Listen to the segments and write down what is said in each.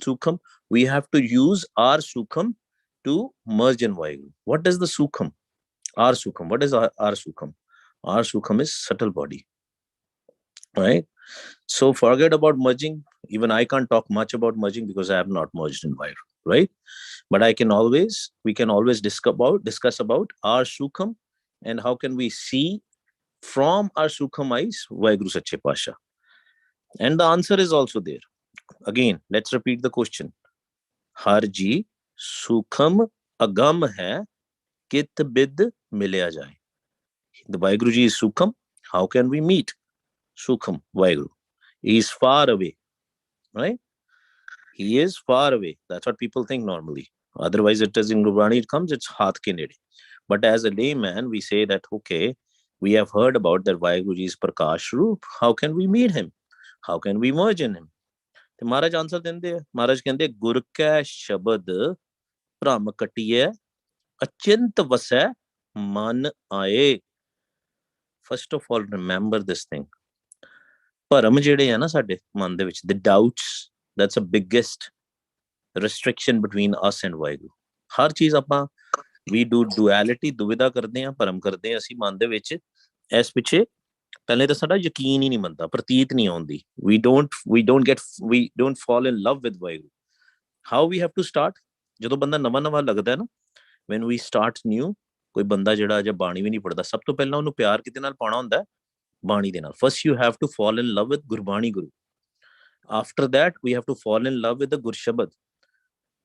Sukham, we have to use our Sukham to merge in Vaheguru. What is the Sukham? Our Sukham. What is our Sukham? Our Sukham is subtle body, right? So forget about merging. Even I can't talk much about merging because I have not merged in Vaheguru, right? But we can always discuss about our Sukham and how can we see from our Sukham eyes Vaheguru Sache Pasha. And the answer is also there. Again, let's repeat the question. हर जी सुखम अगम है कित बिद मिलया जाए. The Vaheguru ji is Sukham. How can we meet Sukham Vaheguru? He is far away, right? He is far away. That's what people think normally. Otherwise, it is in Gurbani, it comes, it's Haath ke nede. But as a layman, we say that, okay, we have heard about that Vaheguru ji is Prakash Roop. How can we meet him? How can we merge in him? ਤੇ ਮਹਾਰਾਜ answer ਦਿੰਦੇ ਆ. ਮਹਾਰਾਜ ਕਹਿੰਦੇ ਗੁਰ ਕੈ ਸ਼ਬਦ ਭ੍ਰਮ ਕਟਿਐ ਅਚਿੰਤ ਵਸੈ ਮਨ ਆਏ. First of all remember this thing. ਭਰਮ ਜਿਹੜੇ ਆ ਨਾ ਸਾਡੇ ਮਨ ਦੇ ਵਿੱਚ, the doubts, that's a biggest restriction between us and Waheguru. ਹਰ ਚੀਜ਼ ਆਪਾਂ we do duality, ਦੁਵਿਧਾ ਕਰਦੇ ਆ, ਭਰਮ ਕਰਦੇ ਆ ਅਸੀਂ ਮਨ ਦੇ ਵਿੱਚ. ਇਸ ਪਿੱਛੇ ਪਹਿਲੇ ਤਾਂ ਸਾਡਾ ਯਕੀਨ ਹੀ ਨਹੀਂ ਮੰਨਦਾ, ਪ੍ਰਤੀਤ ਨਹੀਂ ਆਉਂਦੀ. we don't fall in love with Waheguru. how we have to start? ਜਦੋਂ ਬੰਦਾ ਨਵਾਂ ਲੱਗਦਾ ਹੈ ਨਾ, when we start new, ਕੋਈ ਬੰਦਾ ਜਿਹੜਾ ਅਜੇ ਬਾਣੀ ਵੀ ਨਹੀਂ ਪੜਦਾ, ਸਭ ਤੋਂ ਪਹਿਲਾਂ ਉਹਨੂੰ ਪਿਆਰ ਕਿਤੇ ਨਾਲ ਪਾਉਣਾ ਹੁੰਦਾ? ਬਾਣੀ ਦੇ ਨਾਲ. first you have to fall in love with Gurbani Guru. after that we have to fall in love with the Gurshabad.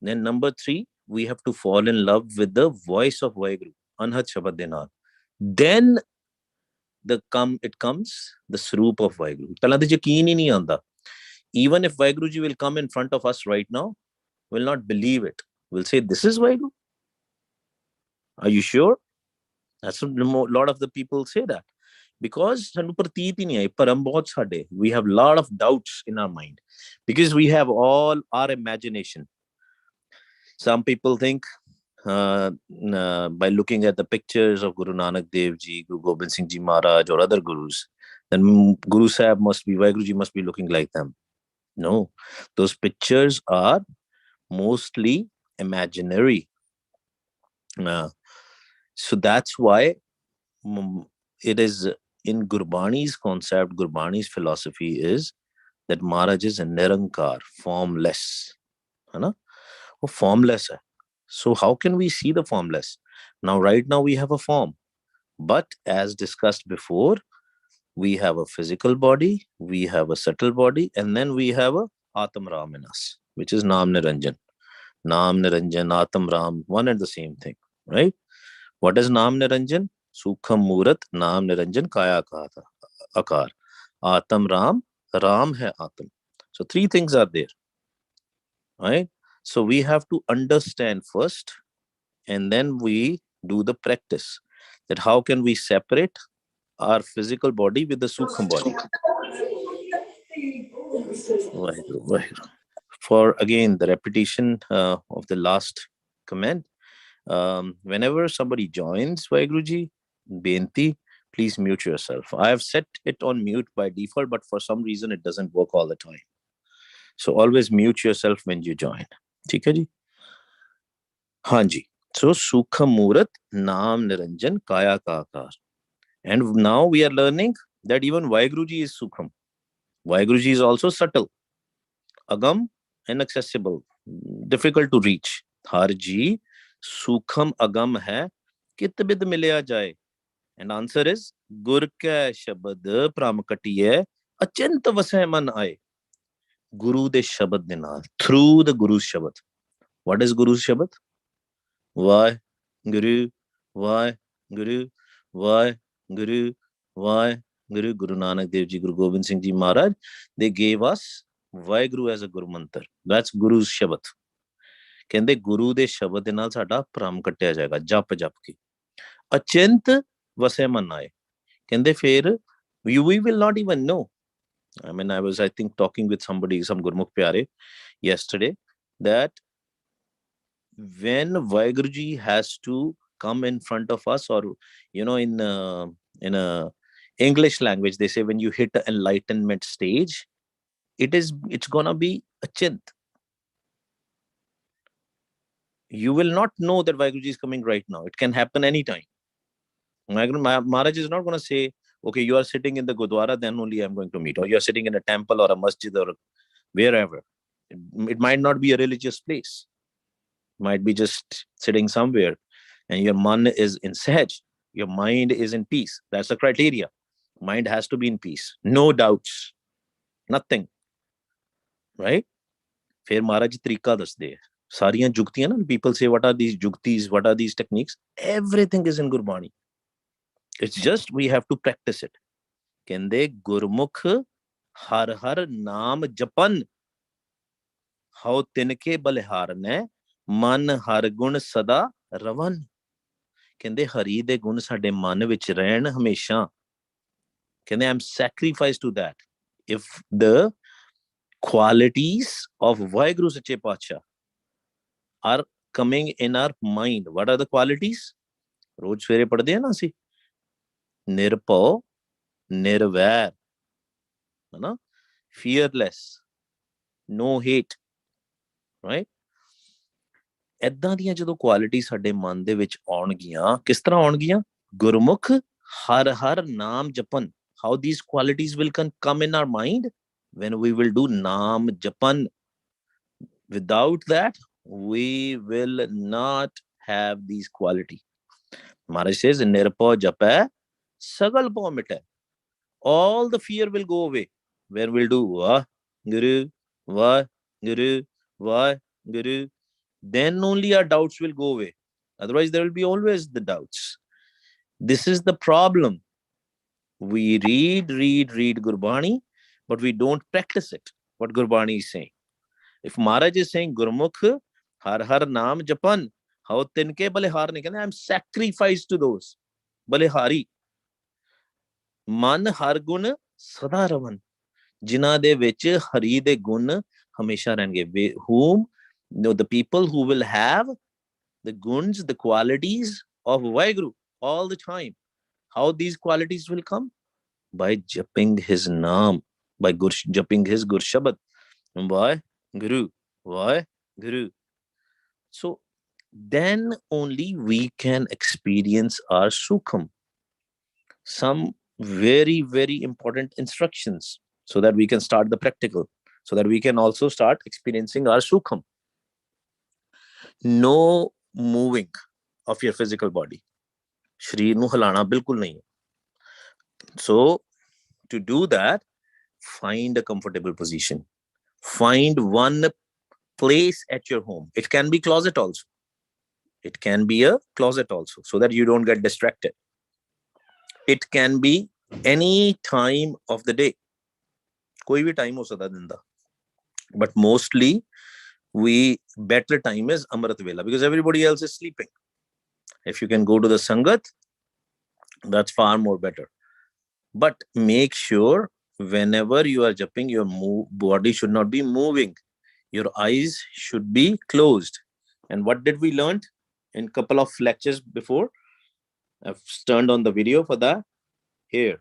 then number 3, we have to fall in love with the voice of Waheguru, ਅਨਹਦ ਸ਼ਬਦ ਦੇ ਨਾਲ. then it comes the Sroop of Waheguru. ਪਹਿਲਾਂ ਤਾਂ ਯਕੀਨ ਹੀ ਨਹੀਂ ਆਉਂਦਾ. even if Waheguru ji will come in front of us right now, will not believe it. We'll say, this is Waheguru? Are you sure? That's a lot of the people say that. Because ਸਾਨੂੰ ਪ੍ਰਤੀਤ ਹੀ ਨਹੀਂ ਆਈ. ਭਰਮ ਬਹੁਤ ਸਾਡੇ. We have lot of doubts in our mind. Because we have all our imagination. Some people think by looking at the pictures of Guru Nanak Dev Ji, Guru Gobind Singh Ji Maharaj or other gurus, then Guru Sahib Vaheguru Ji must be looking like them. No, those pictures are mostly imaginary. So that's why it is in Gurbani's concept, Gurbani's philosophy is that Maharaj is a Nirankar, formless. है ना? वो formless है. So how can we see the formless? Now, right now we have a form. But as discussed before, we have a physical body, we have a subtle body, and then we have a Atam Ram in us, which is Nam Niranjan. Nam Niranjan, Atam Ram, one and the same thing, right? What is Nam Niranjan? Sukham Murat, Nam Niranjan, Kaya Akar. Atam Ram, Ram hai Atam. So 3 things are there, right? So we have to understand first, and then we do the practice. That how can we separate our physical body with the Sukham body? For again, the repetition of the last comment. Whenever somebody joins Vaheguruji, Benti, please mute yourself. I have set it on mute by default, but for some reason it doesn't work all the time. So always mute yourself when you join. ठीक है जी? हाँ जी. So Sukham Murat, Naam Niranjan, Kaya ka Akar. And now we are learning that even Vaheguruji is Sukham. Vaheguruji is also subtle, Agam, inaccessible, difficult to reach. Har ji Sukham Agam hai, kit bid milya jaye. And answer is Gur ka Shabad Pram Katiye Achint Vasai Man Aaye. Guru de Shabad de naal, through the Guru's Shabad. What is Guru's Shabad? Why Guru, why Guru, why Guru, why Guru. Guru Nanak Dev Ji, Guru Gobind Singh Ji Maharaj, they gave us Vaheguru as a Guru Mantar. That's Guru's Shabad. ਕਹਿੰਦੇ ਗੁਰੂ ਦੇ ਸ਼ਬਦ ਦੇ ਨਾਲ ਸਾਡਾ ਭਰਮ ਕੱਟਿਆ ਜਾਏਗਾ, ਜਪ ਕੇ ਅਚਿੰਤ ਵਸੇ ਮਨ ਆਏ. ਕਹਿੰਦੇ ਫਿਰ we will not even know. I mean, I was, I think, talking with somebody, some Gurmukh Pyare yesterday, that when Vaheguruji has to come in front of us, or, you know, in a English language, they say when you hit the enlightenment stage, it's gonna be achint. you will not know that Vaheguruji is coming right now. It can happen anytime. Maharaj is not going to say, okay, you are sitting in the Gurdwara, then only I'm going to meet. Or you are sitting in a temple or a masjid or wherever. It might not be a religious place. It might be just sitting somewhere. And your man is in sahaj. Your mind is in peace. That's the criteria. Mind has to be in peace. No doubts. Nothing. Right? फिर महाराज जी तरीका दसदे है सारियां जुगतियां ना people say what are these jugtis, what are these techniques, everything is in Gurbani. It's just we have to practice it. ਕਹਿੰਦੇ ਗੁਰਮੁਖ ਹਰ ਹਰ ਨਾਮ Japan ਹਉ ਤਿਨਕੇ ਬਲਿਹਾਰਨੈ ਮਨ ਹਰ ਗੁਣ ਸਦਾ ਰਵਨ ਕਹਿੰਦੇ ਹਰੀ ਦੇ ਗੁਣ ਸਾਡੇ ਮਨ ਵਿੱਚ ਰਹਿਣ ਹਮੇਸ਼ਾ ਕਹਿੰਦੇ I'm sacrificed to that. If the qualities of Vaheguru Sache Paatshah are coming in our mind, what are the qualities? रोज सवेरे पढ़ते हैं ना ਅਸੀਂ ਨਿਰਭਉ ਨਿਰਵੈਰ ਹੈ ਨਾ fearless, no hate, right? ਏਦਾਂ ਦੀਆਂ ਜਦੋਂ ਕੁਆਲਿਟੀ ਸਾਡੇ ਮਨ ਦੇ ਵਿੱਚ ਆਉਣਗੀਆਂ ਕਿਸ ਤਰ੍ਹਾਂ ਆਉਣਗੀਆਂ ਗੁਰਮੁਖ ਹਰ ਹਰ ਨਾਮ Japan how these qualities will come in our mind when we will do naam japan. Without that we will not have these quality. Maharaj says nirpau japai sagal pau mitai. All the fear will go away when we'll do vah guru vah guru vah guru. Then only our doubts will go away. Otherwise there will be always the doubts. This is the problem. We read Gurbani, but we don't practice it. What Gurbani is saying. If Maharaj is saying Gurmukh har har naam japan how tinke balihar nikale, I'm sacrificed to those balihari man har gun sada ravan ਜਿਨ੍ਹਾਂ ਦੇ ਵਿੱਚ ਹਰੀ ਦੇ ਗੁਣ ਹਮੇਸ਼ਾ ਰਹਿਣਗੇ. Whom the people who will have the guns, the qualities of Vaheguru all the time. How these qualities will come? By japping his naam, by japping his Gur Shabad. Why? Guru. Why? Guru. So then only we can experience our Sukham. Some very, very important instructions so that we can start the practical, so that we can also start experiencing our Sukham. No moving of your physical body. Shreer nu hilana bilkul nahi. So to do that, find a comfortable position. Find one place at your home. It can be closet also. It can be a closet also, so that you don't get distracted. It can be any time of the day. Koi bhi time ho sakta din da. But mostly, better time is Amrit Vela because everybody else is sleeping. If you can go to the Sangat, that's far more better. But make sure whenever you are jumping, your body should not be moving. Your eyes should be closed. And what did we learn in a couple of lectures before? I've turned on the video for that. Here.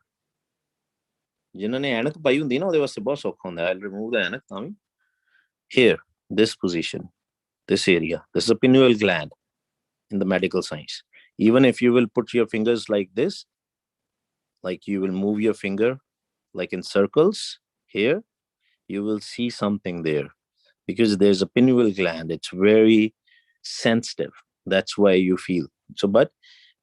जिन्होंने ऐनक पाई हुंदी ना, उहदे वास्ते बहुत सौखा हुंदा. I'll remove the ऐनक तां भी. Here, this position, this area. This is a pineal gland in the medical science. Even if you will put your fingers like this, like you will move your finger like in circles here, you will see something there because there's a pineal gland. It's very sensitive. That's why you feel. So, but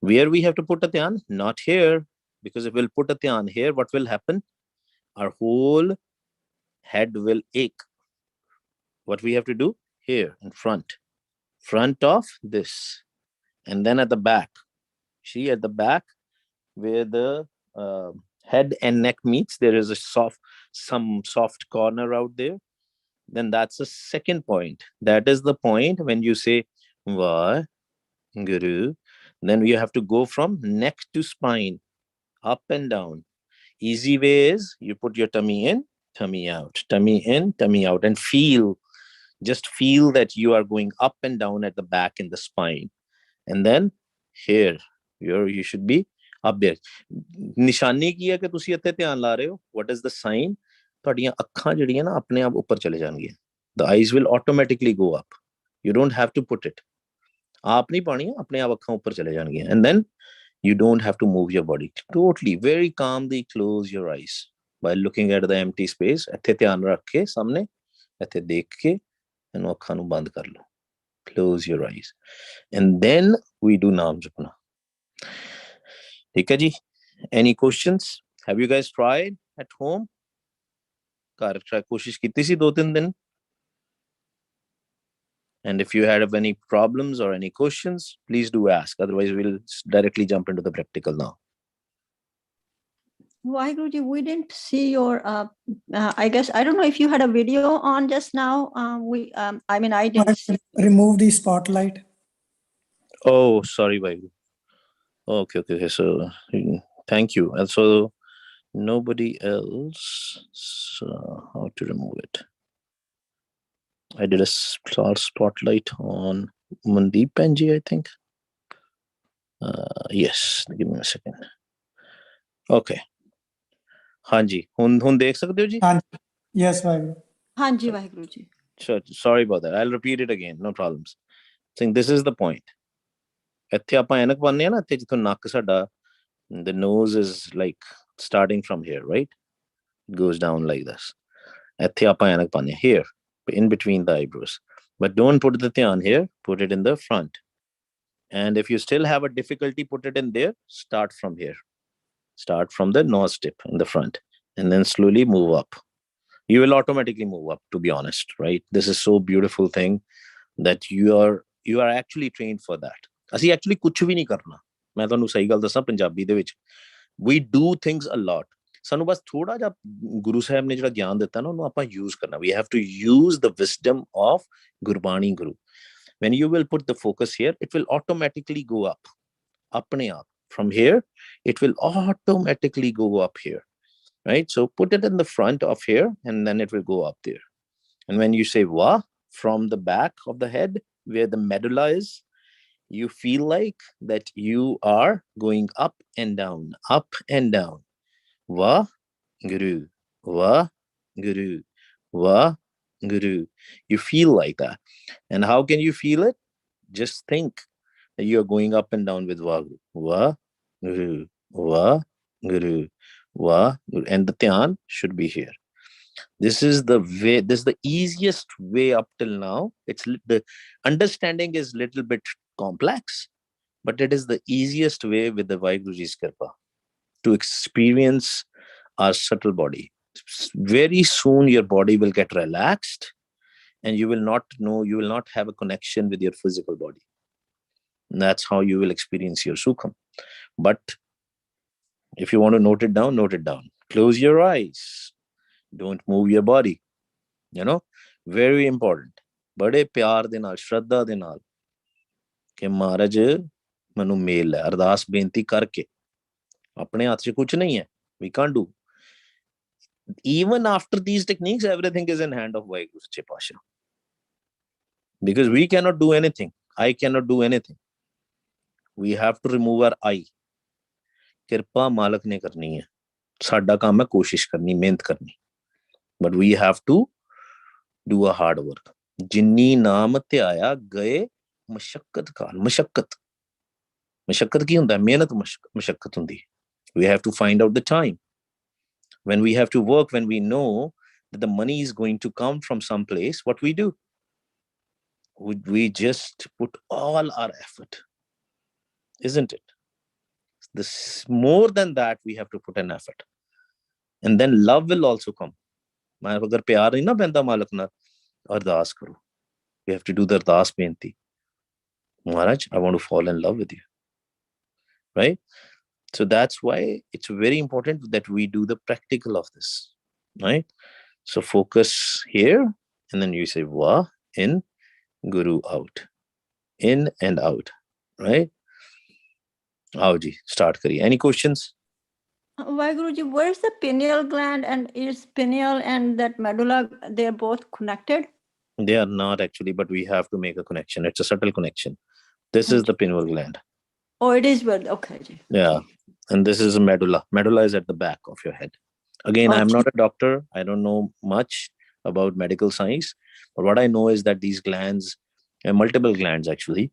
where we have to put a dhyan? Not here, because if we'll put a dhyan here, what will happen? Our whole head will ache. What we have to do? Here in front of this, and then at the back. See, at the back where the head and neck meets, there is some soft corner out there. Then that's the second point. That is the point when you say Va Guru. Then you have to go from neck to spine, up and down. Easy way is you put your tummy in, tummy out, tummy in, tummy out, and just feel that you are going up and down at the back in the spine. And then here, you should be up there. निशानी की है कि तुसी इत्थे ध्यान ला रहे हो. What is the sign? ਤੁਹਾਡੀਆਂ ਅੱਖਾਂ ਜਿਹੜੀਆਂ ਨਾ ਆਪਣੇ ਆਪ ਉੱਪਰ ਚਲੇ ਜਾਣਗੀਆਂ. The eyes will automatically go up. You don't have to put it. आप नहीं पानी है, अपने आप अखां ऊपर चले जाएंगे. And then you don't have to move your body. Totally, very calmly close your eyes while looking at the empty space. ਇੱਥੇ ਧਿਆਨ ਰੱਖ ਕੇ ਸਾਹਮਣੇ, ਇੱਥੇ ਦੇਖ ਕੇ ਇਹਨੂੰ ਅੱਖਾਂ ਨੂੰ ਬੰਦ ਕਰ ਲਓ. Close your eyes. And then we do naam japna. ठीक है जी? Any questions? Have you guys tried at home? ਘਰ try ਕੋਸ਼ਿਸ਼ ਕੀਤੀ ਸੀ 2-3 ਦਿਨ? And if you had any problems or any questions, please do ask. Otherwise, we'll directly jump into the practical now. Guruji, we didn't see your, I guess, I don't know if you had a video on just now. I mean, I didn't see. Remove the spotlight. Oh, sorry, Vaiguru. Okay. So, thank you. And so, nobody else. So, how to remove it? I did a spotlight on Mandeep Panji, I think. Yes, give me a second. Okay. Hanji, hun dekh sakte ho ji? Yes, Vaheguru. Hanji, Guruji. Sure, sorry about that. I'll repeat it again. No problems. I think this is the point. ਇੱਥੇ ਆਪਾਂ ਐਨਕ ਪਾਉਂਦੇ ਆ ਨਾ, ਇੱਥੇ ਜਿੱਥੋਂ ਨੱਕ ਸਾਡਾ, the nose is like starting from here, right? It goes down like this. ਇੱਥੇ ਆਪਾਂ ਐਨਕ ਪਾਉਂਦੇ ਆ, here, in between the eyebrows. But don't put the dhyan here, put it in the front. And if you still have a difficulty, put it in there, start from here. Start from the nose tip in the front, and then slowly move up. You will automatically move up, to be honest, right? This is so beautiful thing that you are actually trained for that. ਅਸੀਂ actually ਕੁਝ ਵੀ ਨਹੀਂ ਕਰਨਾ. ਮੈਂ ਤੁਹਾਨੂੰ ਸਹੀ ਗੱਲ ਦੱਸਾਂ, ਪੰਜਾਬੀ ਦੇ ਵਿੱਚ we do things a lot. ਸਾਨੂੰ ਬਸ ਥੋੜਾ ਜਿਹਾ ਗੁਰੂ ਸਾਹਿਬ ਨੇ ਜਿਹੜਾ ਗਿਆਨ ਦਿੱਤਾ ਨਾ, ਉਹਨੂੰ ਆਪਾਂ use ਕਰਨਾ. We have to use the wisdom of Gurbani Guru. When you will put the focus here, it will automatically go up. Apne aap. From here, it will automatically go up here, right? So put it in the front of here, and then it will go up there. And when you say Wa, from the back of the head, where the medulla is, you feel like that you are going up and down, up and down. Va, Guru, Va, Guru, Va, Guru. You feel like that. And how can you feel it? Just think that you are going up and down with Vaguru. Va, Guru, Va, Guru, Va, Guru. And the dhyan should be here. This is the way, this is the easiest way up till now. It's the understanding is little bit complex, but it is the easiest way with the Vaheguruji's Kripa to experience our subtle body. Very soon your body will get relaxed, and you will not have a connection with your physical body. And that's how you will experience your Sukham. But if you want to note it down. Close your eyes. Don't move your body. Very important. Bade pyar de naal, shraddha de naal ਕਿ ਮਹਾਰਾਜ ਮੈਨੂੰ ਮੇਲ ਹੈ, ਅਰਦਾਸ ਬੇਨਤੀ ਕਰਕੇ. ਆਪਣੇ ਹੱਥ 'ਚ ਕੁਝ ਨਹੀਂ ਹੈ. We can't do. Even after these techniques, everything is in hand of Vaheguru Sache Paatshah. Because we cannot do anything. I cannot do anything. We have to remove our eye. ਕਿਰਪਾ ਮਾਲਕ ਨੇ ਕਰਨੀ ਹੈ. ਸਾਡਾ ਕੰਮ ਹੈ ਕੋਸ਼ਿਸ਼ ਕਰਨੀ, ਮਿਹਨਤ ਕਰਨੀ. But we have to do a hard work. ਜਿੰਨੀ ਨਾਮ ਧਿਆਇਆ ਗਏ ਮਸ਼ੱਕਤ ਕਾਲ. ਮਸ਼ੱਕਤ ਕੀ ਹੁੰਦਾ? ਮਿਹਨਤ ਮਸ਼ੱਕਤ ਹੁੰਦੀ. We have to find out the time. When we have to work, when we know that the money is going to come from some place, what we do? We just put all our effort. Isn't it? More than that, we have to put an effort. And then love will also come. ਅਗਰ ਪਿਆਰ ਨਹੀਂ ਨਾ ਪੈਂਦਾ ਮਾਲਕ ਨਾਲ, ਅਰਦਾਸ ਕਰੋ. You have to do the ਅਰਦਾਸ ਬੇਨਤੀ. Maharaj, I want to fall in love with you. Right? So that's why it's very important that we do the practical of this. Right? So focus here, and then you say Va, in, Guru, out. In and out. Right? Aao ji, start kariye. Any questions? Guruji, where's the pineal gland, and is pineal and that medulla, they're both connected? They are not actually, but we have to make a connection. It's a subtle connection. This is the pineal gland. Oh, it is well. Okay. Yeah. And this is a medulla. Medulla is at the back of your head. Again, I'm not a doctor. I don't know much about medical science. But what I know is that these glands, multiple glands actually,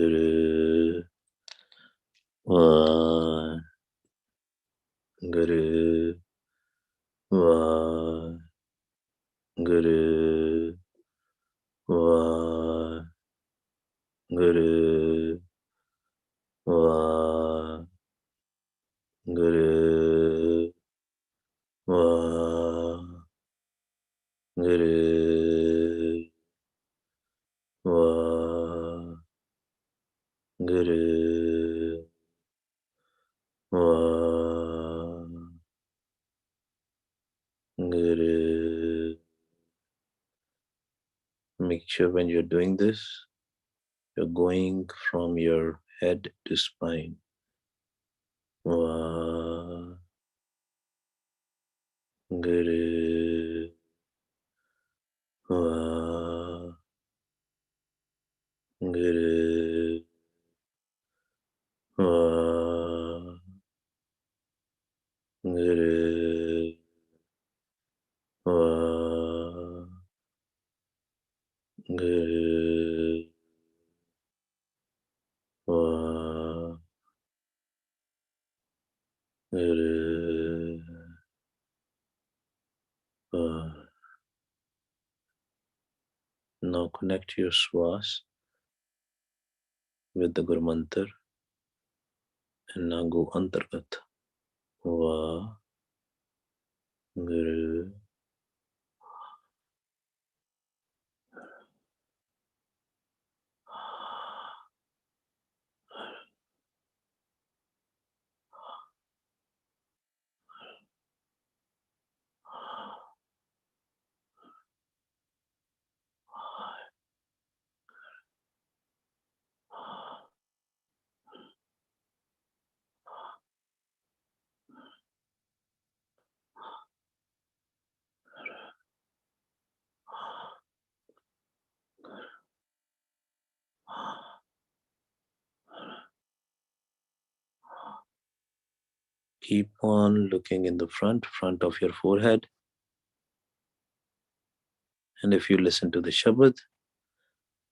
Guru, Va, Guru, Va, Guru, Va, Guru, Va, Guru, Va, Guru, Va, Guru, Va, Guru. Make sure when you're doing this, you're going from your head to spine. Va, Guru, Va, Guru, Va, Guru, Va, Guru, Va, Guru, Va. Now connect your swas with the Guru Mantra and now go Antargat. Va, Guru, keep on looking in the front of your forehead. And if you listen to the Shabad,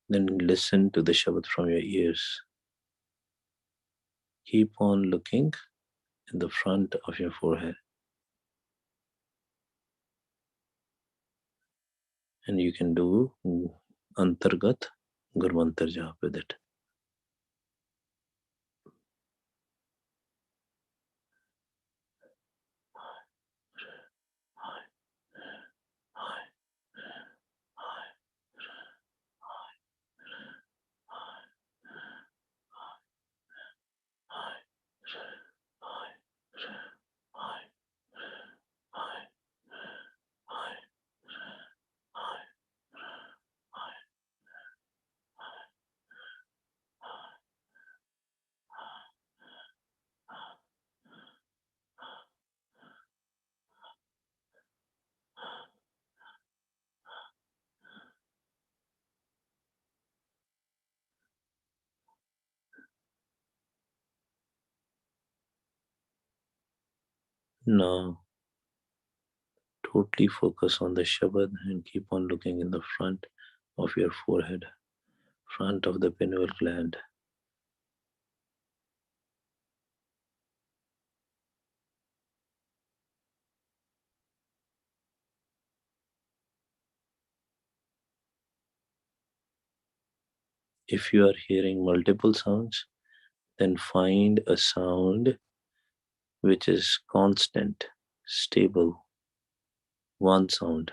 then listen to the Shabad from your ears. Keep on looking in the front of your forehead. And you can do Antargat Guru Mantra Jap with it. Now, totally focus on the Shabad and keep on looking in the front of your forehead, front of the pineal gland. If you are hearing multiple sounds, then find a sound which is constant, stable, one sound.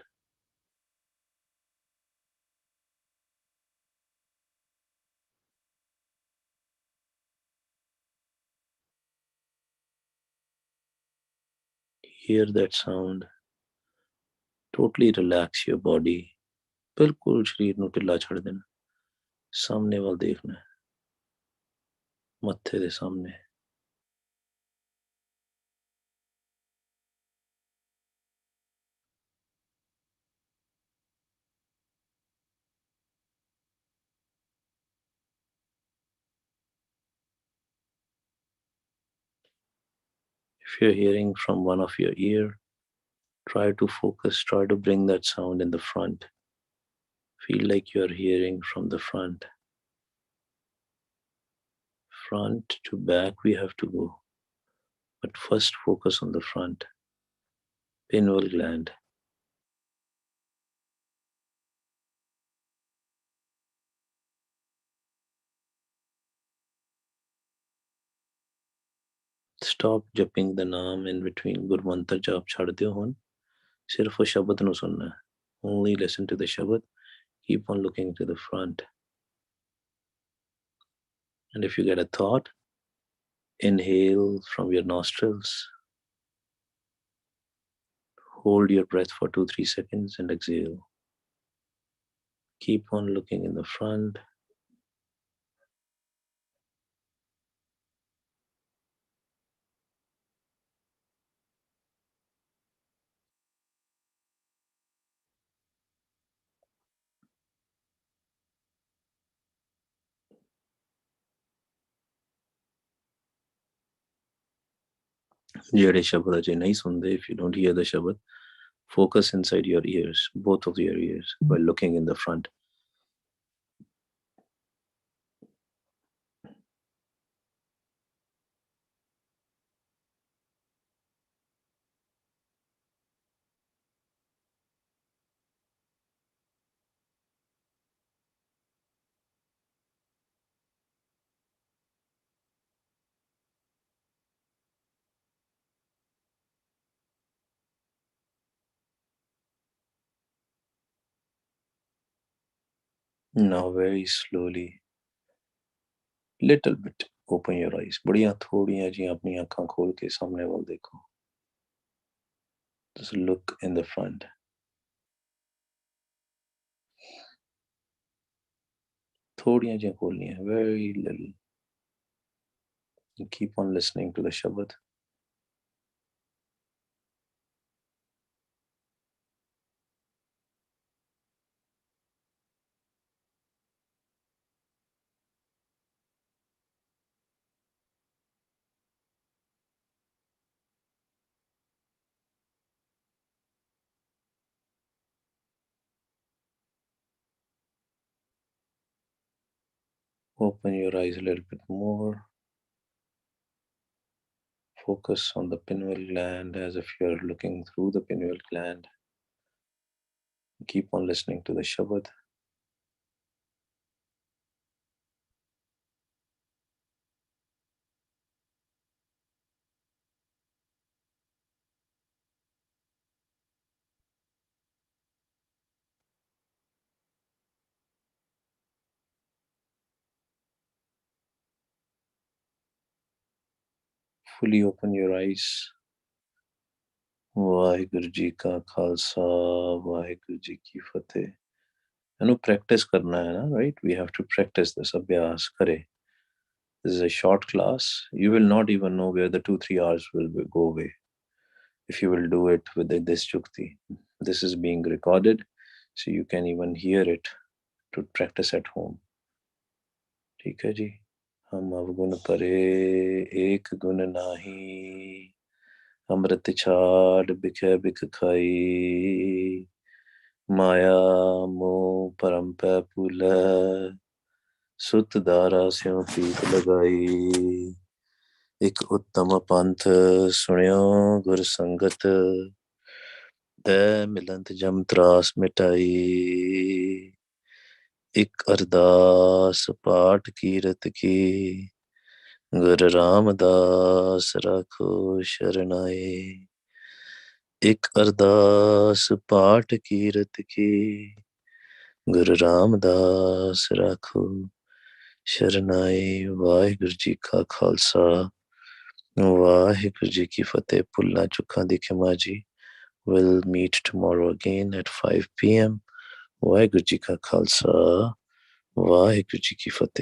Hear that sound. Totally relax your body. बिल्कुल शरीर ਨੂੰ ਢਿੱਲਾ ਛੱਡ ਦੇਣਾ. ਸਾਹਮਣੇ ਵੱਲ ਦੇਖਣਾ ਹੈ. ਮੱਥੇ ਦੇ ਸਾਹਮਣੇ. If you're hearing from one of your ear, try to focus, try to bring that sound in the front. Feel like you're hearing from the front. Front to back we have to go. But first focus on the front. Pineal gland. Stop jumping the naam in between. Gurmantar jap chhad diyo hun. Sirf wo shabad nu sunna hai. Only listen to the shabad. Keep on looking to the front. And if you get a thought, inhale from your nostrils. Hold your breath for 2-3 seconds and exhale. Keep on looking in the front. ਜਿਹੜੇ ਸ਼ਬਦ ਅਜੇ ਨਹੀਂ ਸੁਣਦੇ, if you don't hear the shabad, focus inside your ears, both of your ears, while looking in the front. Now very slowly, little bit, open your eyes. ਬੜੀਆਂ ਥੋੜੀਆਂ ਜਿਹੀਆਂ ਆਪਣੀਆਂ ਅੱਖਾਂ ਖੋਲ ਕੇ ਸਾਹਮਣੇ ਵੱਲ ਦੇਖੋ. Just look in the front. ਥੋੜੀਆਂ ਜਿਹੀਆਂ ਖੋਲਣੀਆਂ, very little. And keep on listening to the shabad. Open your eyes a little bit more. Focus on the pineal gland as if you're looking through the pineal gland. Keep on listening to the shabad. Fully open your eyes. Waheguru ji ਕਾ ਖਾਲਸਾ ਵਾਹਿਗੁਰੂ ਜੀ ਕੀ ਫਤਿਹ. ਇਹਨੂੰ practice ਕਰਨਾ ਹੈ ਨਾ, right? We have to practice this. ਅਭਿਆਸ ਕਰੇ. This is a short class. You will not even know where the 2-3 hours will go away if you will do it with this Chukti. This is being recorded, so you can even hear it to practice at home. ठीक है जी. हम अवगुण परे एक गुण नाही, अमृत छाड़ बिखे बिख खाई, माया मोह परम पै भूलै, सुत दारा स्यों पीत लगाई, एक उत्तम पंथ सुनियो गुर संगत, दै मिलंत जम त्रास मिटाई, एक अरदास पाठ कीरत की, गुरु रामदास राखो शरणाई, एक अरदास पाठ कीरत की, गुरु रामदास राखो शरणाई. वाहिगुरु जी का खालसा वाहिगुरु जी की फतेह. भुल्लां चुकां दी खिमा जी. We'll meet tomorrow again at 5 p.m. Waheguru ji का खालसा वाहिगुरु जी की फतेह.